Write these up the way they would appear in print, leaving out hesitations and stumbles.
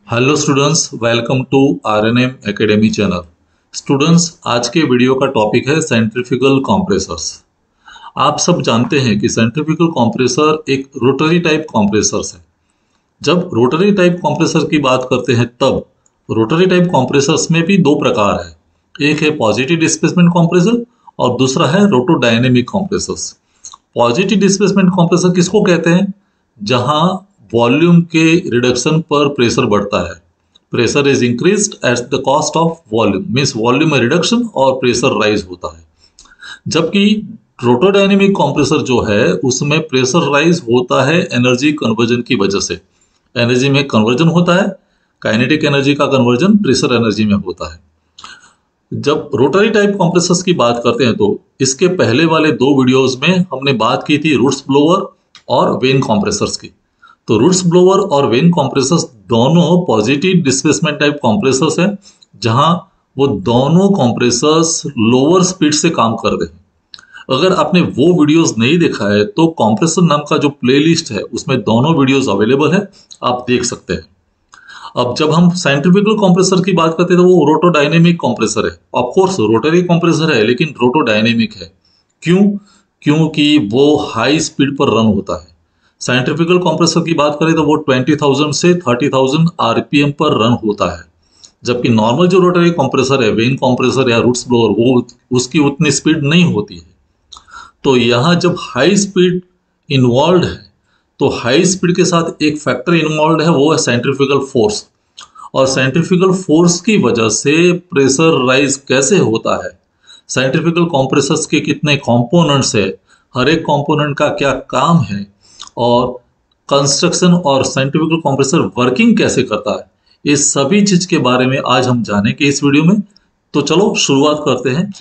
Hello students, welcome to RNM academy channel. Students, आज के video का टॉपिक है सेंट्रीफ्यूगल कंप्रेसर्स। आप सब जानते हैं कि सेंट्रीफ्यूगल कंप्रेसर एक रोटरी टाइप कंप्रेसर्स है। जब रोटरी टाइप कंप्रेसर की बात करते हैं तब रोटरी टाइप कंप्रेसर्स में भी दो प्रकार है। एक है पॉजिटिव डिस्प्लेसमेंट कंप्रेसर और दूसरा है रोटोडायनेमिक कंप्रेसर्स। पॉजिटिव डिस्प्लेसमेंट कंप्रेसर किसको कहते हैं? जहां वॉल्यूम के रिडक्शन पर प्रेशर बढ़ता है। Pressure is increased at the cost of volume, means volume में रिडक्शन और प्रेशर राइज होता है। जबकि रोटोडायनेमिक कंप्रेसर जो है उसमें प्रेशर राइज होता है एनर्जी कन्वर्जन की वजह से। एनर्जी में कन्वर्जन होता है, काइनेटिक एनर्जी का कन्वर्जन प्रेशर एनर्जी में होता है। जब रोटरी टाइप कंप्रेसर्स की बात करते हैं तो इसके पहले वाले दो वीडियोस में हमने बात की थी रूट्स ब्लोअर और वेन कंप्रेसर्स की। तो रूट्स ब्लोअर और वेन कंप्रेसर्स दोनों पॉजिटिव डिस्प्लेसमेंट टाइप कंप्रेसर्स हैं, जहां वो दोनों कंप्रेसर्स लोअर स्पीड से काम कर रहे हैं। अगर आपने वो वीडियोस नहीं देखा है तो कंप्रेसर नाम का जो प्लेलिस्ट है उसमें दोनों वीडियोस अवेलेबल है, आप देख सकते हैं। अब जब हम सेंट्रीफ्यूगल कंप्रेसर की बात करते हैं तो वो रोटोडायनेमिक कंप्रेसर है। ऑफ कोर्स रोटरी कंप्रेसर है लेकिन रोटोडायनेमिक है। क्यों? क्योंकि वो हाई स्पीड पर रन होता है। सेंट्रीफ्यूगल कंप्रेसर की बात करें तो वो 20,000 से 30,000 आरपीएम पर रन होता है, जबकि नॉर्मल जो रोटरी कंप्रेसर है, वेन कंप्रेसर या रूट्स ब्लोअर, वो उसकी उतनी स्पीड नहीं होती है। तो यहाँ जब हाई स्पीड इन्वॉल्व है तो हाई स्पीड के साथ एक फैक्टर इन्वॉल्व है, वो है सेंट्रीफ्यूगल फोर्स। और सेंट्रीफ्यूगल फोर्स की वजह से प्रेशर राइज कैसे होता है, सेंट्रीफ्यूगल कंप्रेसर्स के कितने कंपोनेंट्स है, हर एक कंपोनेंट का क्या काम है, और कंस्ट्रक्शन और सेंट्रीफ्यूगल कंप्रेसर वर्किंग कैसे करता है, ये सभी चीज के बारे में आज हम जानेंगे इस वीडियो में। तो चलो शुरुआत करते हैं।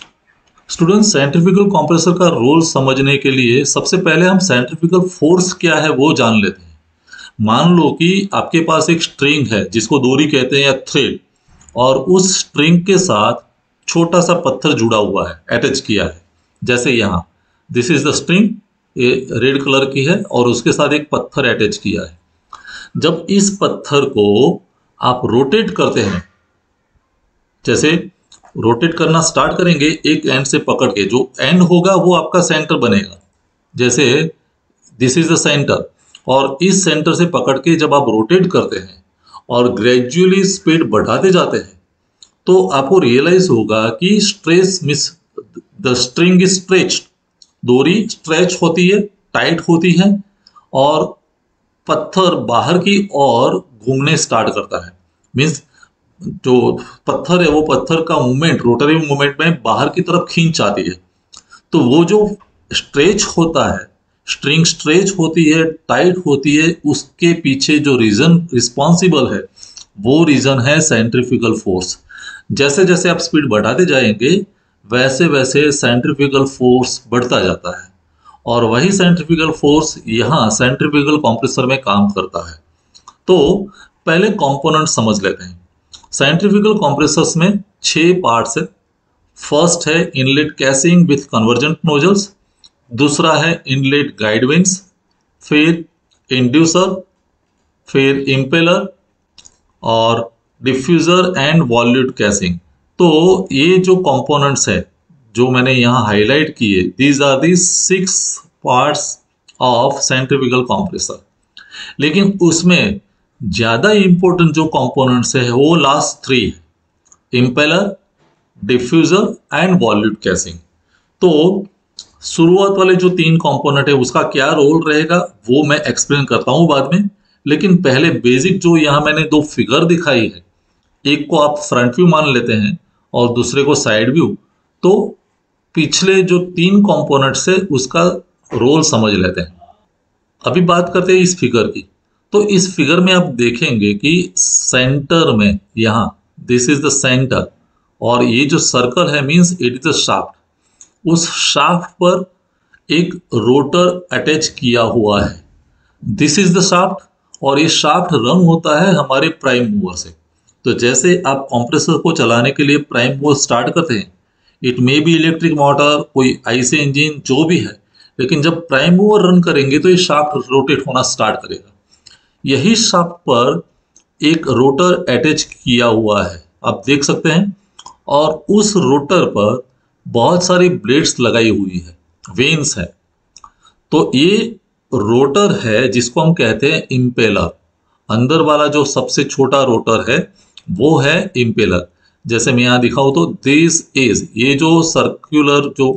स्टूडेंट, सेंट्रीफ्यूगल कंप्रेसर का रोल समझने के लिए सबसे पहले हम सेंट्रीफ्यूगल फोर्स क्या है वो जान लेते हैं। मान लो कि आपके पास एक स्ट्रिंग है जिसको डोरी कहते हैं या थ्रेड, और उस स्ट्रिंग के साथ छोटा सा पत्थर जुड़ा हुआ है, अटैच किया है। जैसे यहाँ दिस इज द स्ट्रिंग, ये रेड कलर की है और उसके साथ एक पत्थर अटैच किया है। जब इस पत्थर को आप रोटेट करते हैं, जैसे रोटेट करना स्टार्ट करेंगे एक एंड से पकड़ के, जो एंड होगा वो आपका सेंटर बनेगा। जैसे दिस इज द सेंटर, और इस सेंटर से पकड़ के जब आप रोटेट करते हैं और ग्रेजुअली स्पीड बढ़ाते जाते हैं तो आपको रियलाइज होगा कि stress miss the string is stretched, डोरी स्ट्रेच होती है, टाइट होती है, और पत्थर बाहर की ओर घूमने स्टार्ट करता है। मीन्स जो पत्थर है वो पत्थर का मूवमेंट रोटरी मूवमेंट में बाहर की तरफ खींच आती है। तो वो जो स्ट्रेच होता है, स्ट्रिंग स्ट्रेच होती है, टाइट होती है, उसके पीछे जो रीजन रिस्पॉन्सिबल है वो रीजन है सेंट्रीफ्यूगल फोर्स। जैसे जैसे आप स्पीड बढ़ाते जाएंगे वैसे वैसे सेंट्रीफ्यूगल फोर्स बढ़ता जाता है, और वही सेंट्रीफ्यूगल फोर्स यहाँ सेंट्रीफ्यूगल कंप्रेसर में काम करता है। तो पहले कंपोनेंट समझ लेते हैं। सेंट्रीफ्यूगल कंप्रेसर्स में 6 पार्ट्स है। फर्स्ट है inlet casing with convergent nozzles, दूसरा है इनलेट गाइड विंग्स, फिर इंड्यूसर, फिर इम्पेलर और डिफ्यूजर एंड वॉल्यूट कैसिंग। तो ये जो कंपोनेंट्स है जो मैंने यहाँ हाईलाइट किए, these are the 6 parts of centrifugal compressor. लेकिन उसमें ज्यादा इंपॉर्टेंट जो कंपोनेंट्स है वो लास्ट 3 है, इम्पेलर, डिफ्यूजर एंड वॉल्यूट कैसिंग। तो शुरुआत वाले जो 3 कंपोनेंट है उसका क्या रोल रहेगा वो मैं एक्सप्लेन करता हूं बाद में। लेकिन पहले बेसिक जो यहाँ मैंने 2 फिगर दिखाई है, एक को आप फ्रंट व्यू मान लेते हैं और दूसरे को साइड व्यू, तो पिछले जो 3 कंपोनेंट्स है उसका रोल समझ लेते हैं। अभी बात करते हैं इस फिगर की। तो इस फिगर में आप देखेंगे कि सेंटर में यहाँ दिस इज द सेंटर, और ये जो सर्कल है means it is the shaft. उस शाफ्ट पर एक रोटर अटैच किया हुआ है, दिस इज द शाफ्ट, और ये शाफ्ट रन होता है हमारे प्राइम मूवर से। तो जैसे आप कंप्रेसर को चलाने के लिए प्राइम मूवर स्टार्ट करते हैं, it may be electric motor, कोई आईसी इंजन, जो भी है, लेकिन जब प्राइम मूवर रन करेंगे तो ये शाफ्ट रोटेट होना स्टार्ट करेगा। यही शाफ्ट पर एक रोटर अटैच किया हुआ है, आप देख सकते हैं। और उस रोटर पर बहुत सारी ब्लेड्स लगाई हुई है, वेन्स है। तो ये रोटर है जिसको हम कहते हैं इम्पेलर। अंदर वाला जो सबसे छोटा रोटर है वो है इम्पेलर। जैसे मैं यहां दिखाऊं तो दिस इज, ये जो सर्कुलर जो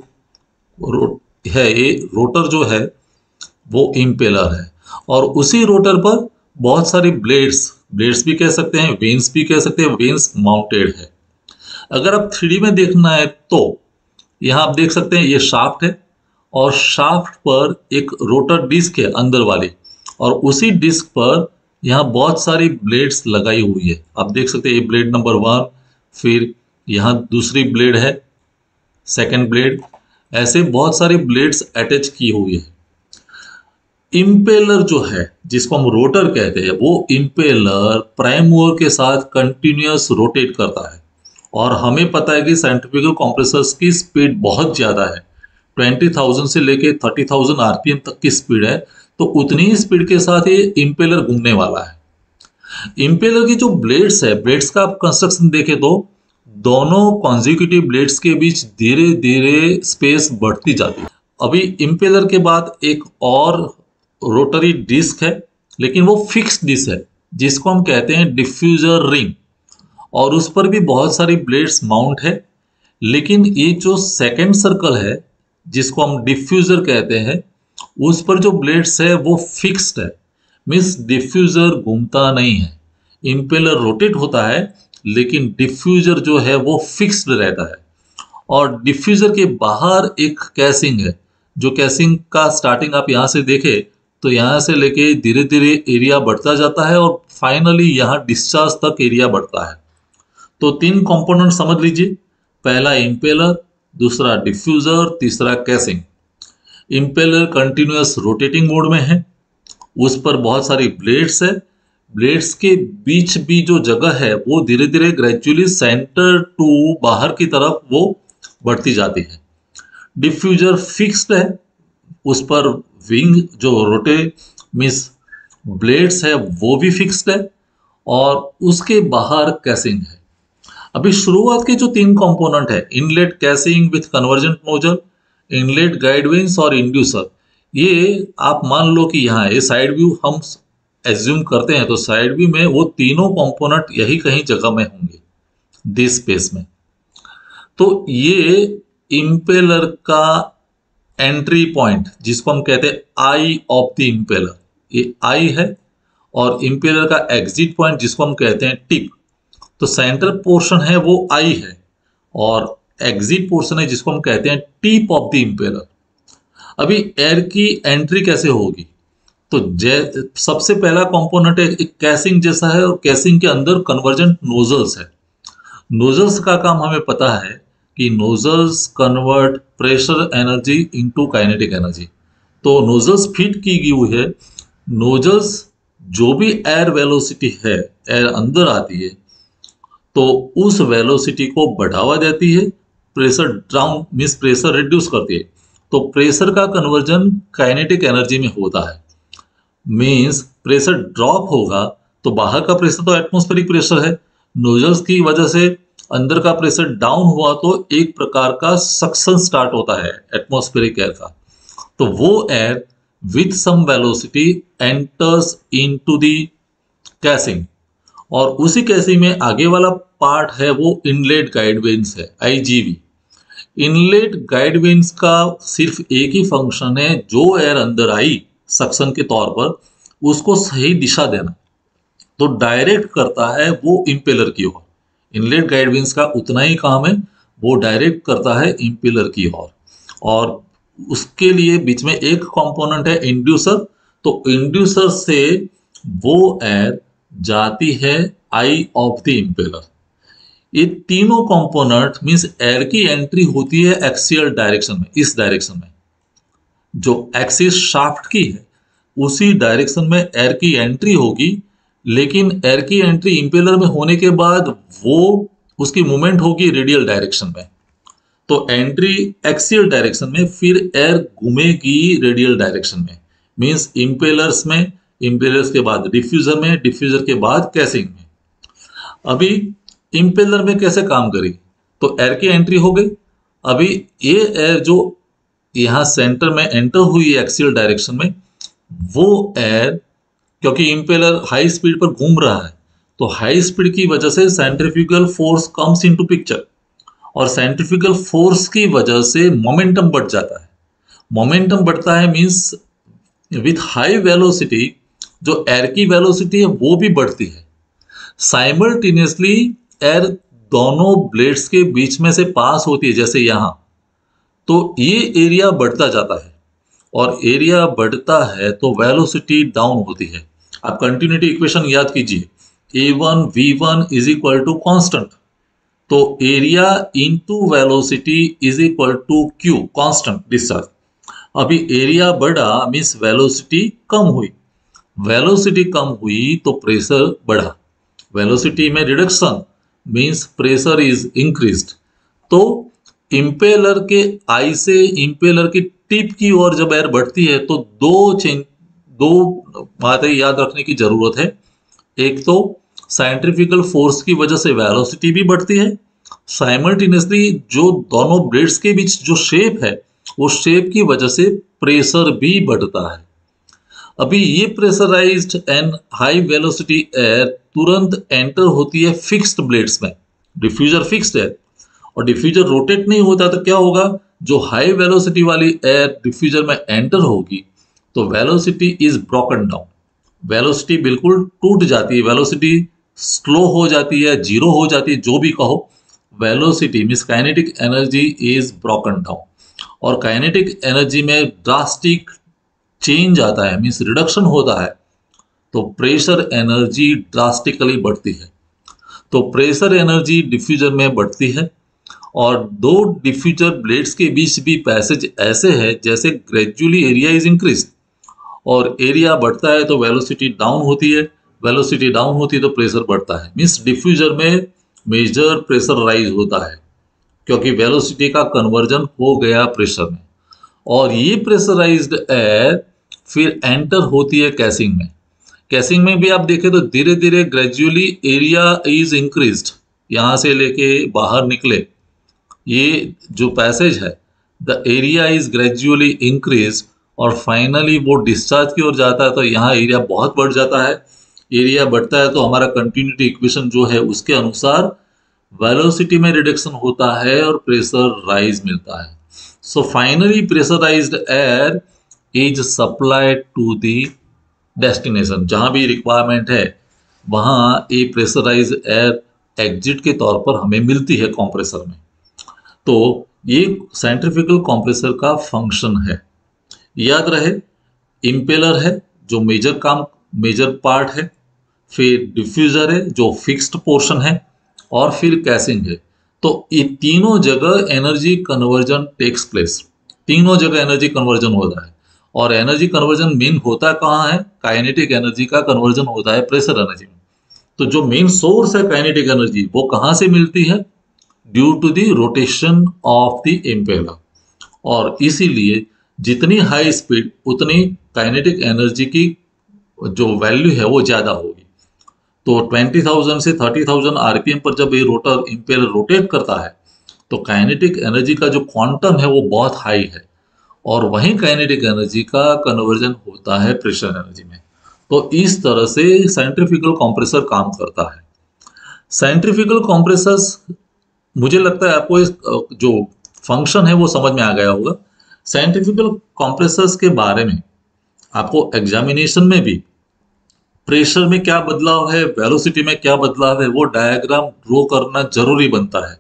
है, ये रोटर जो है वो इम्पेलर है। और उसी रोटर पर बहुत सारी ब्लेड्स, ब्लेड्स भी कह सकते हैं, वेन्स भी कह सकते हैं, वेन्स माउंटेड है। अगर आप 3D में देखना है तो यहां आप देख सकते हैं ये शाफ्ट है, और शाफ्ट पर एक रोटर डिस्क है अंदर वाली, और उसी डिस्क पर यहाँ बहुत सारी ब्लेड्स लगाई हुई है। आप देख सकते हैं ये ब्लेड नंबर 1, फिर यहाँ दूसरी ब्लेड है, सेकंड ब्लेड, ऐसे बहुत सारी ब्लेड्स अटैच की हुई है। इम्पेलर जो है जिसको हम रोटर कहते हैं, वो इम्पेलर प्राइम मूवर के साथ कंटिन्यूअस रोटेट करता है। और हमें पता है कि सेंट्रीफ्यूगल कंप्रेसर्स की स्पीड बहुत ज्यादा है, 20,000 से लेके 30,000 आरपीएम तक की स्पीड है। तो उतनी ही स्पीड के साथ ये इम्पेलर घूमने वाला है। इम्पेलर की जो ब्लेड्स है, ब्लेड्स का आप कंस्ट्रक्शन देखें तो दोनों कॉन्जिक्यूटिव ब्लेड्स के बीच धीरे धीरे स्पेस बढ़ती जाती है। अभी इम्पेलर के बाद एक और रोटरी डिस्क है, लेकिन वो फिक्स्ड डिस्क है जिसको हम कहते हैं डिफ्यूजर रिंग, और उस पर भी बहुत सारी ब्लेड्स माउंट है। लेकिन ये जो सेकेंड सर्कल है जिसको हम डिफ्यूजर कहते हैं, उस पर जो ब्लेड्स है वो फिक्स्ड है। मीन्स डिफ्यूजर घूमता नहीं है, इम्पेलर रोटेट होता है, लेकिन डिफ्यूजर जो है वो फिक्स्ड रहता है। और डिफ्यूजर के बाहर एक कैसिंग है, जो कैसिंग का स्टार्टिंग आप यहाँ से देखें तो यहाँ से लेके धीरे धीरे एरिया बढ़ता जाता है, और फाइनली यहाँ डिस्चार्ज तक एरिया बढ़ता है। तो 3 कंपोनेंट समझ लीजिए, पहला इम्पेलर, दूसरा डिफ्यूजर, तीसरा कैसिंग। इम्पेलर कंटिन्यूअस रोटेटिंग मोड में है, उस पर बहुत सारी ब्लेड्स है, ब्लेड्स के बीच भी जो जगह है वो धीरे धीरे ग्रेजुअली सेंटर टू बाहर की तरफ वो बढ़ती जाती है। डिफ्यूजर फिक्स्ड है, उस पर विंग जो रोटे मीन्स ब्लेड्स है वो भी फिक्स्ड है, और उसके बाहर कैसिंग है। अभी शुरुआत के जो 3 कंपोनेंट है, inlet casing with convergent nozzle, inlet guide vanes और इंड्यूसर, ये आप मान लो कि यहाँ ये साइड व्यू हम एज्यूम करते हैं, तो साइड व्यू में वो तीनों कंपोनेंट यही कहीं जगह में होंगे, दिस स्पेस में। तो ये इम्पेलर का एंट्री पॉइंट जिसको हम कहते हैं आई ऑफ द इम्पेलर, ये आई है। और इम्पेलर का एग्जिट पॉइंट जिसको हम कहते हैं टिप। तो सेंटर पोर्शन है वो आई है, और एग्जिट पोर्शन है जिसको हम कहते हैं टिप ऑफ द इम्पेलर। अभी एयर की एंट्री कैसे होगी, तो सबसे पहला कंपोनेंट एक कैसिंग जैसा है, और कैसिंग के अंदर कन्वर्जेंट नोजल्स है। नोजल्स का काम हमें पता है कि nozzles convert pressure energy into kinetic energy. तो नोजल्स फिट की गई हुई है, नोजल्स जो भी एयर वेलोसिटी है, एयर अंदर आती है तो उस वेलोसिटी को बढ़ावा देती है, pressure down means pressure reduce करती है। तो प्रेशर का कन्वर्जन काइनेटिक एनर्जी में होता है। मीन्स प्रेशर ड्रॉप होगा तो बाहर का प्रेशर तो एटमॉस्फेरिक प्रेशर है, नोजल्स की वजह से अंदर का प्रेशर डाउन हुआ तो एक प्रकार का सक्शन स्टार्ट होता है एटमॉस्फेरिक एयर का। तो वो air with some velocity enters into the casing, और उसी कैसिंग में आगे वाला पार्ट है वो इनलेट गाइड वेन्स है, आईजीवी। इनलेट गाइड वेन्स का सिर्फ एक ही फंक्शन है, जो एयर अंदर आई सक्शन के तौर पर उसको सही दिशा देना, तो डायरेक्ट करता है वो इम्पेलर की ओर। इनलेट गाइड वेन्स का उतना ही काम है, वो डायरेक्ट करता है इम्पेलर की ओर। और उसके लिए बीच में एक कंपोनेंट है इंड्यूसर। तो इंड्यूसर से वो एयर जाती है आई ऑफ द इम्पेलर। ये तीनों कंपोनेंट मींस एयर की एंट्री होती है एक्सियल डायरेक्शन में, इस डायरेक्शन में जो एक्सिस शाफ्ट की है उसी डायरेक्शन में एयर की एंट्री होगी। लेकिन एयर की एंट्री इंपेलर में होने के बाद वो उसकी मूवमेंट होगी रेडियल डायरेक्शन में। तो एंट्री एक्सियल डायरेक्शन में, फिर एयर घूमेगी रेडियल डायरेक्शन में। मींस इंपेलर्स में इम्पेलर्स के बाद डिफ्यूजर में, डिफ्यूजर के बाद कैसिंग में। अभी इम्पेलर में कैसे काम करेगी, तो एयर की एंट्री हो गई। अभी ये एयर जो यहाँ सेंटर में एंटर हुई एक्सियल डायरेक्शन में, वो एयर, क्योंकि इम्पेलर हाई स्पीड पर घूम रहा है, तो हाई स्पीड की वजह से centrifugal force comes into picture, और सेंट्रीफ्यूगल फोर्स की वजह से मोमेंटम बढ़ जाता है। मोमेंटम बढ़ता है मींस विथ हाई वेलोसिटी जो एयर की वेलोसिटी है वो भी बढ़ती है। साइमल्टेनियसली एयर दोनों ब्लेड्स के बीच में से पास होती है, जैसे यहां, तो ये एरिया बढ़ता जाता है, और एरिया बढ़ता है तो वेलोसिटी डाउन होती है। आप कंटिन्यूटी इक्वेशन याद कीजिए, A1 V1 is equal to constant, तो area into velocity is equal to Q, constant discharge. अभी एरिया बढ़ा मीन्स वेलोसिटी कम हुई, वेलोसिटी कम हुई तो प्रेशर बढ़ा, वेलोसिटी में reduction means pressure is increased. तो इंपेलर के आई से इंपेलर की टिप की ओर जब एयर बढ़ती है तो दो बातें याद रखने की जरूरत है। एक तो साइंट्रिफिकल फोर्स की वजह से वेलोसिटी भी बढ़ती है, साइमल्टेनियसली जो दोनों ब्लेड्स के बीच जो शेप है वो शेप की वजह से प्रेशर भी बढ़ता है। अभी ये pressurised and high velocity air तुरंत एंटर होती है फिक्स्ड ब्लेड्स में, डिफ्यूजर फिक्स्ड है, और डिफ्यूजर रोटेट नहीं होता तो क्या होगा, जो हाई वेलोसिटी वाली एयर डिफ्यूजर में एंटर होगी तो velocity is broken down, velocity बिल्कुल टूट जाती है, वेलोसिटी स्लो हो जाती है, जीरो हो जाती है, जो भी कहो, velocity means kinetic energy is broken down, और काइनेटिक एनर्जी में ड्रास्टिक चेंज आता है मीन्स रिडक्शन होता है, तो प्रेशर एनर्जी ड्रास्टिकली बढ़ती है। तो प्रेशर एनर्जी डिफ्यूजर में बढ़ती है, और दो डिफ्यूजर ब्लेड्स के बीच भी पैसेज ऐसे है जैसे ग्रेजुअली एरिया इज इंक्रीज, और एरिया बढ़ता है तो वेलोसिटी डाउन होती है, वेलोसिटी डाउन होती है तो प्रेशर बढ़ता है, मीन्स डिफ्यूजर में मेजर प्रेशर राइज होता है क्योंकि वेलोसिटी का कन्वर्जन हो गया प्रेशर में। और ये प्रेशराइज्ड एयर फिर एंटर होती है कैसिंग में। कैसिंग में भी आप देखें तो धीरे धीरे ग्रेजुअली एरिया इज इंक्रीज्ड, यहां से लेके बाहर निकले ये जो पैसेज है, the area is gradually increase, और फाइनली वो डिस्चार्ज की ओर जाता है तो यहाँ एरिया बहुत बढ़ जाता है। एरिया बढ़ता है तो हमारा कंटिन्यूटी इक्वेशन जो है उसके अनुसार वेलोसिटी में रिडक्शन होता है और प्रेशर राइज मिलता है। So finally pressurised air is supplied to the destination, जहां भी रिक्वायरमेंट है वहां ये प्रेशराइज एयर एग्जिट के तौर पर हमें मिलती है कंप्रेसर में। तो ये सेंट्रीफ्यूगल कंप्रेसर का फंक्शन है। याद रहे, इंपेलर है जो मेजर पार्ट है, फिर डिफ्यूजर है जो फिक्स्ड पोर्शन है, और फिर कैसिंग है। तो ये तीनों जगह एनर्जी कन्वर्जन टेक्स प्लेस, तीनों जगह एनर्जी कन्वर्जन होता है, और एनर्जी कन्वर्जन मेन होता कहाँ है, काइनेटिक एनर्जी का कन्वर्जन होता है प्रेशर एनर्जी में। तो जो मेन सोर्स है काइनेटिक एनर्जी वो कहाँ से मिलती है, due to the rotation of the impeller, और इसीलिए जितनी हाई स्पीड उतनी काइनेटिक एनर्जी की जो वैल्यू है वो ज्यादा होगी। तो 20,000 से 30,000 आरपीएम पर जब ये रोटर इम्पेलर रोटेट करता है तो काइनेटिक एनर्जी का जो क्वांटम है वो बहुत हाई है, और वहीं काइनेटिक एनर्जी का कन्वर्जन होता है प्रेशर एनर्जी में। तो इस तरह से सेंट्रीफ्यूगल कंप्रेसर काम करता है। सेंट्रीफ्यूगल कंप्रेसर्स, मुझे लगता है आपको इस जो फंक्शन है वो समझ में आ गया होगा। सेंट्रीफ्यूगल कंप्रेसर्स के बारे में आपको एग्जामिनेशन में भी प्रेशर में क्या बदलाव है, वेलोसिटी में क्या बदलाव है, वो डायग्राम ड्रॉ करना जरूरी बनता है।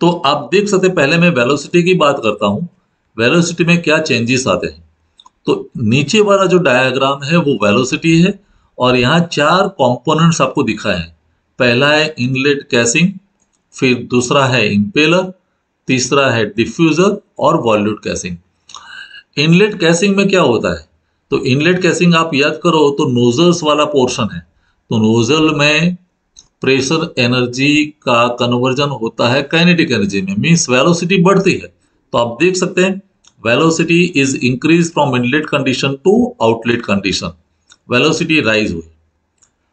तो आप देख सकते हैं, पहले मैं वेलोसिटी की बात करता हूं, वेलोसिटी में क्या चेंजेस आते हैं। तो नीचे वाला जो डायग्राम है वो वेलोसिटी है, और यहाँ 4 कंपोनेंट्स आपको दिखाए हैं। पहला है इनलेट कैसिंग, फिर दूसरा है इंपेलर, तीसरा है डिफ्यूजर, और वॉल्यूट कैसिंग। इनलेट कैसिंग में क्या होता है, तो इनलेट कैसिंग आप याद करो तो नोजल्स वाला पोर्शन है, तो नोजल में प्रेशर एनर्जी का कन्वर्जन होता है काइनेटिक एनर्जी में, मींस वेलोसिटी बढ़ती है। तो आप देख सकते हैं velocity is increase from inlet condition to outlet condition, velocity rise हुई।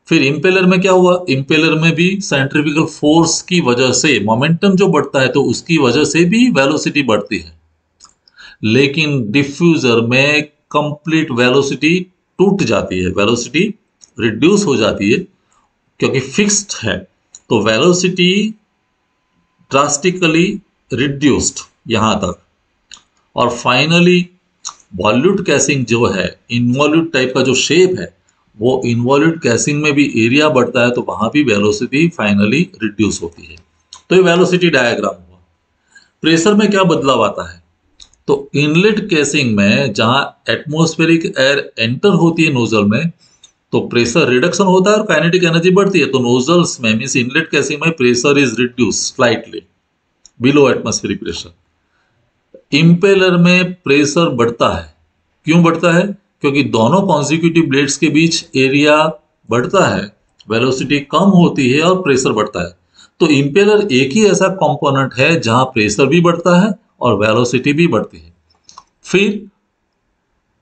फिर इंपेलर में क्या हुआ, इंपेलर में भी सेंट्रीफ्यूगल फोर्स की वजह से मोमेंटम जो बढ़ता है तो उसकी वजह से भी वेलोसिटी बढ़ती है। लेकिन डिफ्यूजर में कंप्लीट वेलोसिटी टूट जाती है, वेलोसिटी रिड्यूस हो जाती है क्योंकि फिक्स्ड है, तो वेलोसिटी ड्रास्टिकली रिड्यूस्ड यहां तक। और फाइनली वॉल्यूट कैसिंग जो है, इनवॉल्यूट टाइप का जो शेप है, वो इनवॉल्यूट कैसिंग में भी एरिया बढ़ता है तो वहां भी वेलोसिटी फाइनली रिड्यूस होती है। तो ये वेलोसिटी डायग्राम हुआ। प्रेशर में क्या बदलाव आता है, तो इनलेट केसिंग में जहां एटमॉस्फेरिक एयर एंटर होती है नोजल में, तो प्रेशर रिडक्शन होता है और काइनेटिक एनर्जी बढ़ती है। तो नोजल्स में मींस इनलेट केसिंग में pressure is reduce slightly below atmospheric pressure. Impeller में प्रेशर बढ़ता है। क्यों बढ़ता है, क्योंकि दोनों कॉन्जिक्यूटिव ब्लेड्स के बीच एरिया बढ़ता है, वेलोसिटी कम होती है और प्रेशर बढ़ता है। तो इंपेलर एक ही ऐसा कंपोनेंट है जहां प्रेशर भी बढ़ता है और वेलोसिटी भी बढ़ती है। फिर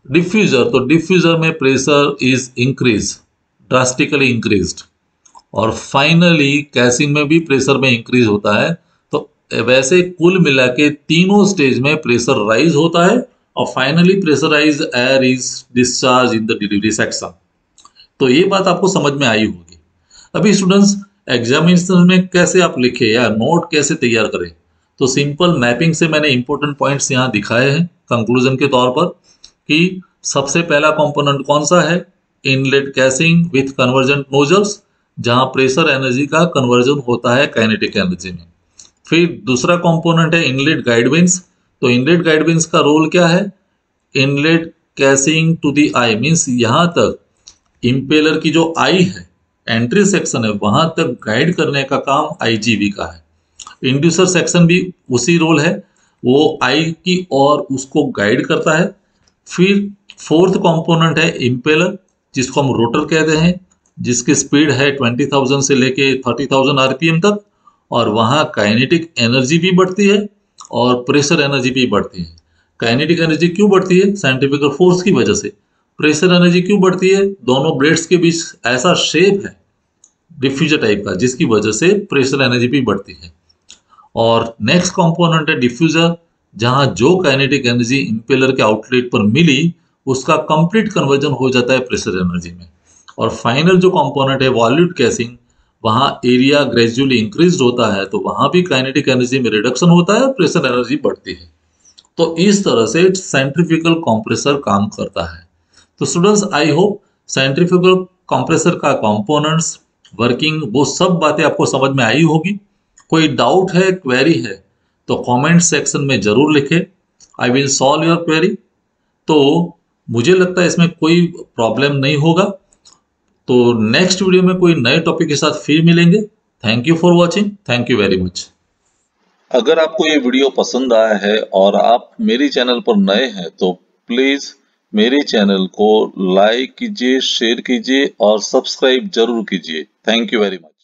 डिफ्यूजर, तो डिफ्यूजर में pressure is increase, drastically increased. और फाइनली कैसिंग में भी प्रेशर में इंक्रीज होता है। तो वैसे कुल मिला के तीनों स्टेज में प्रेशर राइज होता है और finally pressurise air is discharge in the delivery section. तो ये बात आपको समझ में आई होगी। अभी स्टूडेंट्स एग्जामिनेशन में कैसे आप लिखे या नोट कैसे तैयार करें, तो सिंपल मैपिंग से मैंने इंपॉर्टेंट पॉइंट्स यहाँ दिखाए हैं कंक्लूजन के तौर पर कि सबसे पहला कंपोनेंट कौन सा है, inlet casing with convergent nozzles, जहां प्रेशर एनर्जी का कन्वर्जन होता है काइनेटिक एनर्जी में। फिर दूसरा कंपोनेंट है इनलेट गाइड विंस। तो इनलेट गाइड विंस का रोल क्या है, inlet casing to the eye means यहां तक इंपेलर की जो आई है, एंट्री सेक्शन है, वहां तक गाइड करने का काम आईजीवी का है। इंड्यूसर सेक्शन भी उसी रोल है, वो आई की और उसको गाइड करता है। फिर फोर्थ कंपोनेंट है इंपेलर, जिसको हम रोटर कहते हैं, जिसकी स्पीड है 20,000 से लेके 30,000 आरपीएम तक, और वहां काइनेटिक एनर्जी भी बढ़ती है और प्रेशर एनर्जी भी बढ़ती है। काइनेटिक एनर्जी क्यों बढ़ती है, साइंटिफिक फोर्स की वजह से। प्रेशर एनर्जी क्यों बढ़ती है, दोनों ब्लेड्स के बीच ऐसा शेप है डिफ्यूजर टाइप का, जिसकी वजह से प्रेशर एनर्जी भी बढ़ती है। और नेक्स्ट कंपोनेंट है डिफ्यूजर, जहां जो काइनेटिक एनर्जी इंपेलर के आउटलेट पर मिली उसका कंप्लीट कन्वर्जन हो जाता है प्रेशर एनर्जी में। और फाइनल जो कंपोनेंट है वॉल्यूट कैसिंग, वहां एरिया ग्रेजुअली इंक्रीज होता है तो वहां भी काइनेटिक एनर्जी में रिडक्शन होता है, प्रेशर एनर्जी बढ़ती है। तो इस तरह से सेंट्रीफ्यूगल कंप्रेसर काम करता है। तो students I hope centrifugal compressor का कंपोनेंट्स, वर्किंग, वो सब बातें आपको समझ में आई होगी। कोई डाउट है, क्वेरी है, तो कमेंट सेक्शन में जरूर लिखें, I will solve your query. तो मुझे लगता है इसमें कोई प्रॉब्लम नहीं होगा। तो नेक्स्ट वीडियो में कोई नए टॉपिक के साथ फिर मिलेंगे। Thank you for watching, thank you very much. अगर आपको ये वीडियो पसंद आया है और आप मेरे चैनल पर नए हैं तो प्लीज मेरे चैनल को लाइक कीजिए, शेयर कीजिए और सब्सक्राइब जरूर कीजिए। Thank you very much.